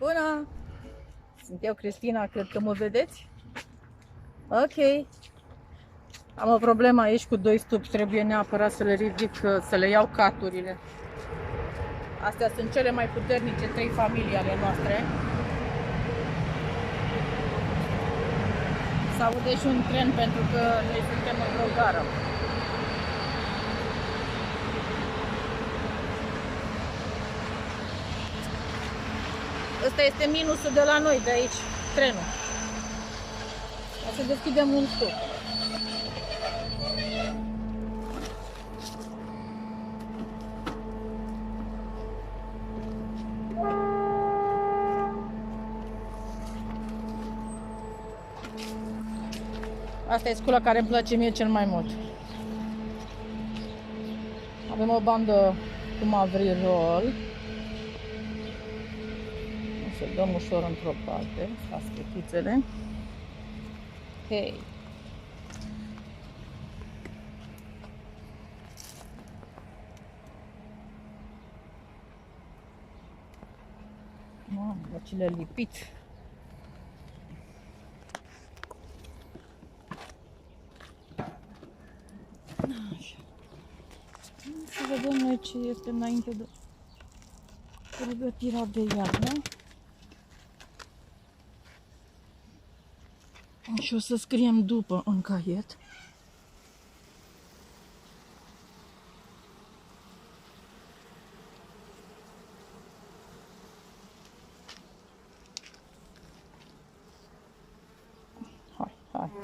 Bună! Sunt eu, Cristina, cred că mă vedeți? Ok. Am o problemă aici cu 2 stupi, trebuie neapărat să le ridic, să le iau caturile. Astea sunt cele mai puternice 3 familii ale noastre. S-aude și un tren pentru că noi suntem într-o gară. Ăsta este minusul de la noi, de aici, trenul. O să deschidem un stup. Asta e scula care îmi place mie cel mai mult. Avem o bandă cu Mavrirol. O să dăm ușor într-o parte, la schetițele. Hei! Mamă, ce le-a lipit! Așa. Să vedem noi ce este înainte de pregătirea de iarnă. Și o să scriem după în caiet.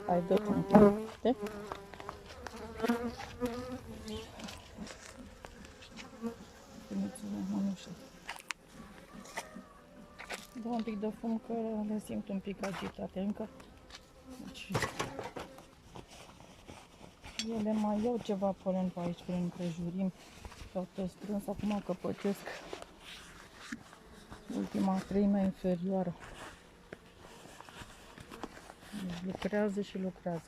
Hai, dă-te un pic. Dă un pic de fum că le simt un pic agitate încă. Deci, ele mai iau ceva polen pe aici, prin împrejurim. S-au tot strâns, acum căpăcesc ultima treime inferioară. Deci lucrează și lucrează.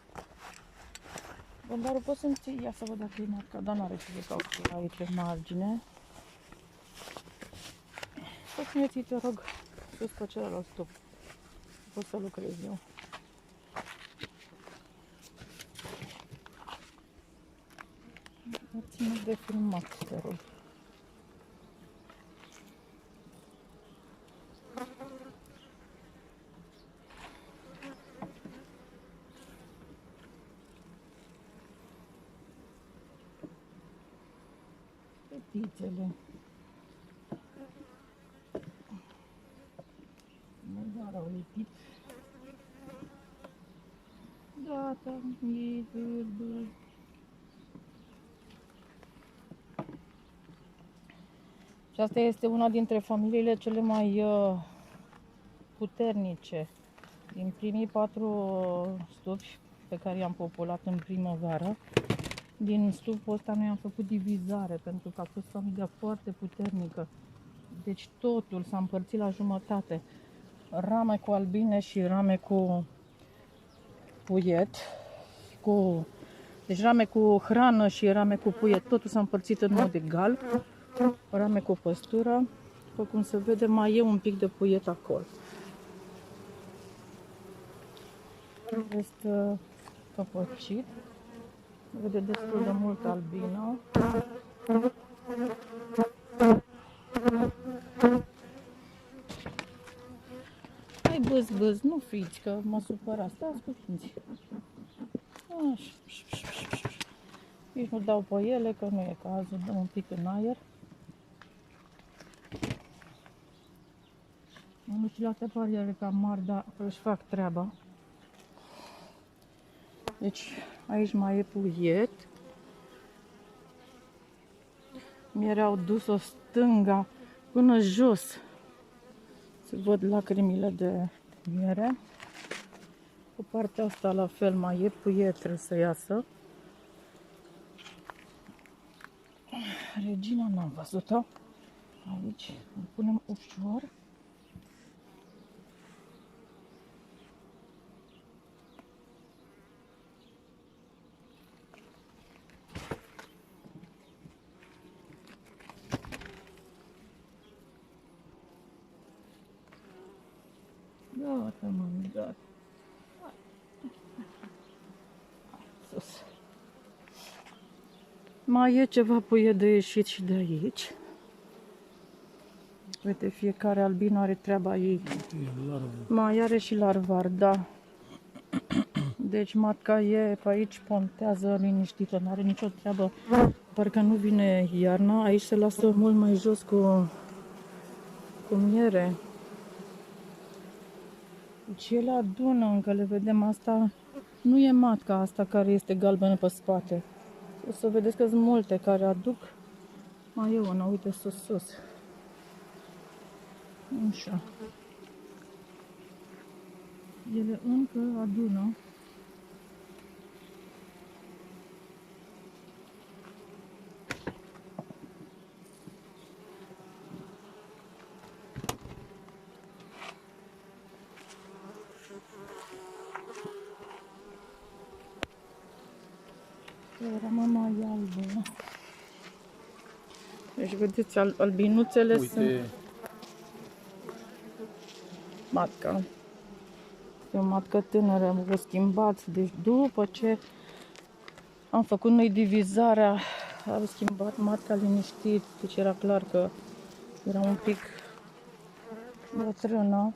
Bun, dar o pot să-mi ții, ia să văd dacă e marcat, dar n-are ce să caut aici în margine. Poți-mi ții, te rog, sus pe celălalt stup. Pot să lucrez eu. Ține de filmat, te rog. Fetițele. Doar au lipit. Gata, e verde. Și asta este una dintre familiile cele mai puternice. Din primii 4 stupi pe care i-am populat în primăvară, din stupul ăsta noi am făcut divizare, pentru că a fost familia foarte puternică. Deci totul s-a împărțit la jumătate. Rame cu albine și rame cu puiet. Deci rame cu hrană și rame cu puiet. Totul s-a împărțit în mod egal. Rame cu păstură. După cum se vede, mai e un pic de puiet acolo. Este căpăcit. Vede destul de mult albină. Hai, bâz, nu frici, că mă supăra. Stați puțin. Așa. Nici nu dau pe ele, că nu e cazul. Dăm un pic în aer. Nu știu la pariere cam mari, dar își fac treaba. Deci aici mai e puiet. Mi-au dus-o stânga până jos. Se văd lacrimile de miere. Pe partea asta la fel mai e puiet, trebuie să iasă. Regina n-am văzut-o. Aici îl punem ușor. Gata, mami, gata. Sus. Mai e ceva puiet de ieșit și de aici. Uite, fiecare albino are treaba ei. Mai are și larvar, da. Deci matca e pe aici, pontează liniștită, nu are nicio treabă. Parcă nu vine iarna, aici se lasă mult mai jos cu miere. Deci ele adună, încă le vedem, asta nu e matca asta care este galbenă pe spate. O să vedeți că sunt multe care aduc. Mai e una, uite, sus. Așa. Ele încă adună. Era mama e albă. Deci vedeți, albinuțele sunt matca. E o matcă tânără, am o schimbat. Deci după ce am făcut noi divizarea, am schimbat matca liniștit. Deci era clar că era un pic bătrână.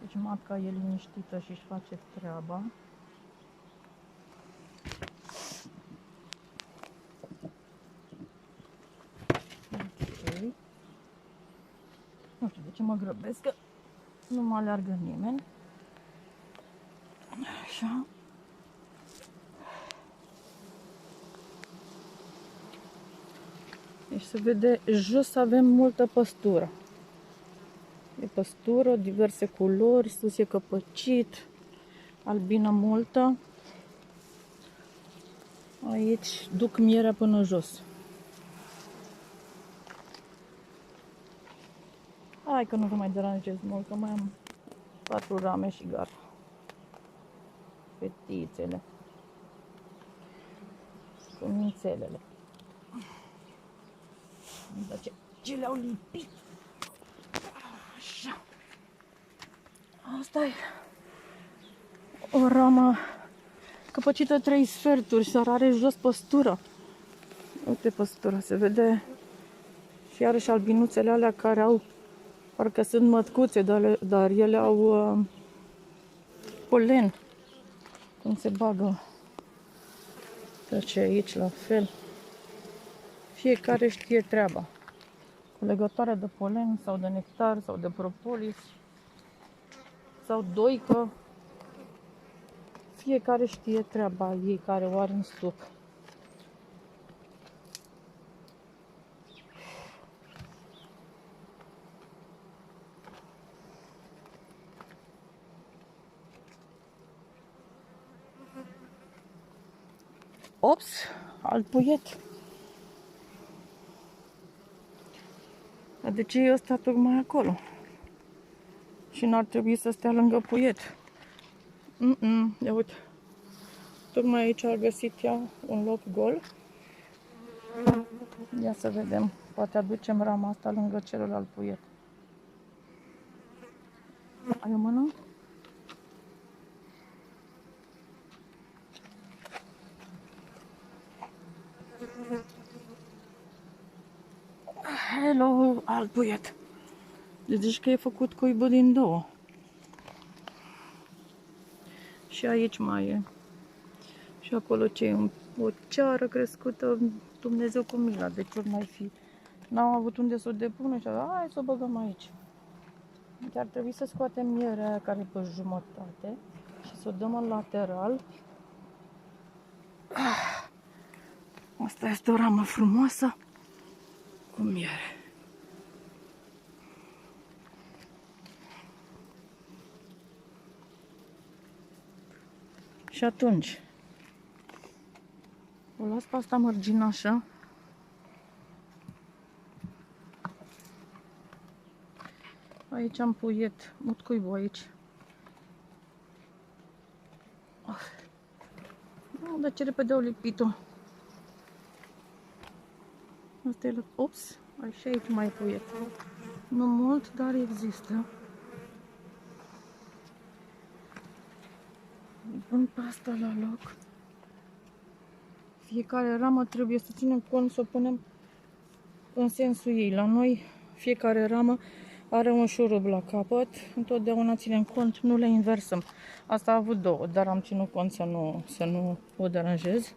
Deci matca e liniștită și își face treaba. Okay. Nu știu de ce mă grăbesc, că nu mă aleargă nimeni. Așa. Deci se vede, jos avem multă păstură. E păstură, diverse culori, sus e căpăcit, albină multă. Aici duc mierea până jos. Hai că nu vă mai deranjez mult, că mai am 4 rame și gata. Fetițele. Cumințelele. Dar ce le-au lipit. Așa. Asta e o ramă căpăcită 3 sferturi, și are jos păstură. Uite păstura, se vede. Și iarăși albinuțele alea care au, parcă sunt mătcuțe, dar ele au polen. Când se bagă. Trece aici la fel. Fiecare știe treaba. Culegătoare de polen sau de nectar sau de propolis sau doică. Fiecare știe treaba ei care o are în stup. Ops, alt puiet. Dar de ce e ăsta tocmai acolo? Și n-ar trebui să stea lângă puiet. Ia uite. Tocmai aici a găsit ea un loc gol. Ia să vedem. Poate aducem rama asta lângă celălalt puiet. Ai o mână? Hello, alt puiet. Deci că e făcut cuibă din 2. Și aici mai e. Și acolo ce e? O ceară crescută, Dumnezeu cu mila. De ce ori mai fi? N-am avut unde să o depună și hai să o băgăm aici. Deci ar trebui să scoatem mierea aia care e pe jumătate și să o dăm în lateral. Asta este o ramă frumoasă cu miere. Și atunci o las pe asta mărginașă. Aici am puiet, mut cuibul aici. Nu, dar ce repede au lipit-o. Asta e la... Ops, și aici mai puiet. Nu mult, dar există. Pun pe asta la loc. Fiecare ramă trebuie să ținem cont, să o punem în sensul ei. La noi, fiecare ramă are un șurub la capăt. Întotdeauna ținem cont, nu le inversăm. Asta a avut două, dar am ținut cont să nu o deranjez.